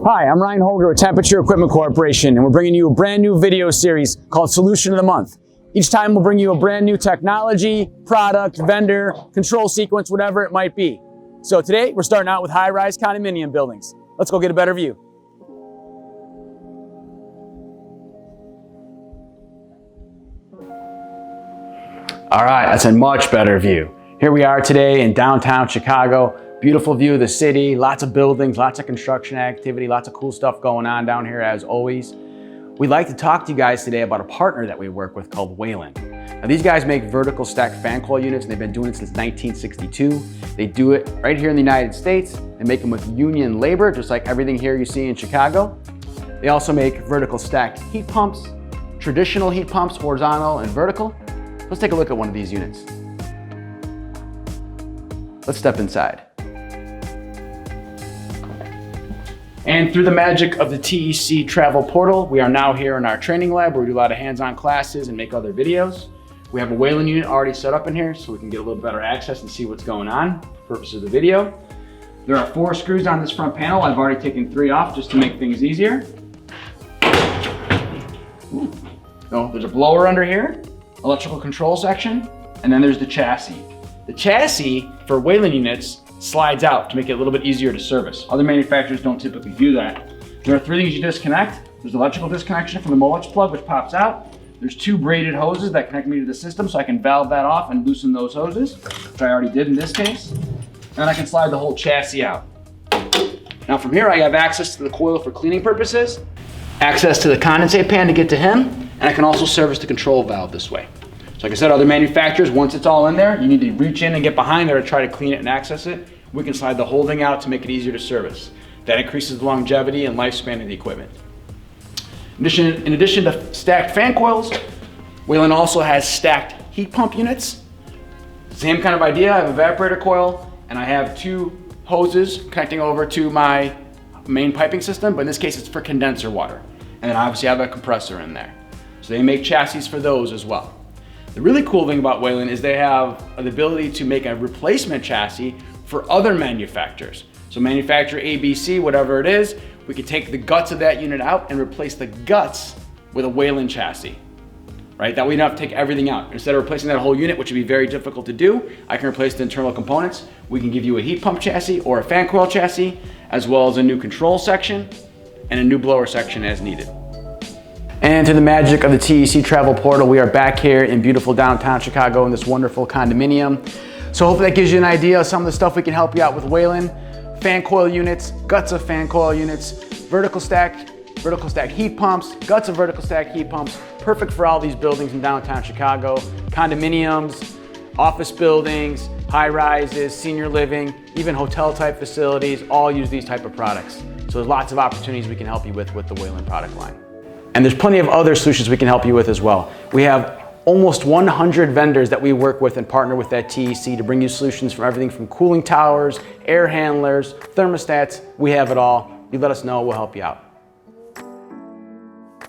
Hi, I'm Ryan Holger with Temperature Equipment Corporation, and we're bringing you a brand new video series called Solution of the Month. Each time we'll bring you a brand new technology, product, vendor, control sequence, whatever it might be. So today we're starting out with high-rise condominium buildings. Let's go get a better view. All right, that's a much better view. Here we are today in downtown Chicago. Beautiful view of the city, lots of buildings, lots of construction activity, lots of cool stuff going on down here as always. We'd like to talk to you guys today about a partner that we work with called Whalen. Now these guys make vertical stacked fan coil units and they've been doing it since 1962. They do it right here in the United States. They make them with union labor, just like everything here you see in Chicago. They also make vertical stacked heat pumps, traditional heat pumps, horizontal and vertical. Let's take a look at one of these units. Let's step inside. And through the magic of the TEC travel portal, we are now here in our training lab where we do a lot of hands-on classes and make other videos. We have a Whalen unit already set up in here so we can get a little better access and see what's going on for the purpose of the video. There are 4 screws on this front panel. I've already taken 3 off just to make things easier. Ooh. Oh, there's a blower under here, electrical control section, and then there's the chassis. The chassis for Whalen units slides out to make it a little bit easier to service. Other manufacturers don't typically do that. There are 3 things you disconnect. There's electrical disconnection from the Molex plug, which pops out. There's 2 braided hoses that connect me to the system, so I can valve that off and loosen those hoses, which I already did in this case. And I can slide the whole chassis out. Now from here, I have access to the coil for cleaning purposes, access to the condensate pan to get to him, and I can also service the control valve this way. So like I said, other manufacturers, once it's all in there, you need to reach in and get behind there to try to clean it and access it. We can slide the whole thing out to make it easier to service. That increases the longevity and lifespan of the equipment. In addition to stacked fan coils, Whalen also has stacked heat pump units. Same kind of idea, I have an evaporator coil and I have 2 hoses connecting over to my main piping system, but in this case it's for condenser water. And then obviously I have a compressor in there. So they make chassis for those as well. The really cool thing about Whalen is they have the ability to make a replacement chassis for other manufacturers. So manufacturer ABC, whatever it is, we can take the guts of that unit out and replace the guts with a Whalen chassis, right? That way you don't have to take everything out. Instead of replacing that whole unit, which would be very difficult to do, I can replace the internal components. We can give you a heat pump chassis or a fan coil chassis, as well as a new control section and a new blower section as needed. And through the magic of the TEC travel portal, we are back here in beautiful downtown Chicago in this wonderful condominium. So hopefully that gives you an idea of some of the stuff we can help you out with Whalen. Fan coil units, guts of fan coil units, vertical stacked heat pumps, guts of vertical stacked heat pumps, perfect for all these buildings in downtown Chicago, condominiums, office buildings, high rises, senior living, even hotel type facilities, all use these type of products. So there's lots of opportunities we can help you with the Whalen product line. And there's plenty of other solutions we can help you with as well. We have almost 100 vendors that we work with and partner with at TEC to bring you solutions from everything from cooling towers, air handlers, thermostats. We have it all. You let us know, we'll help you out.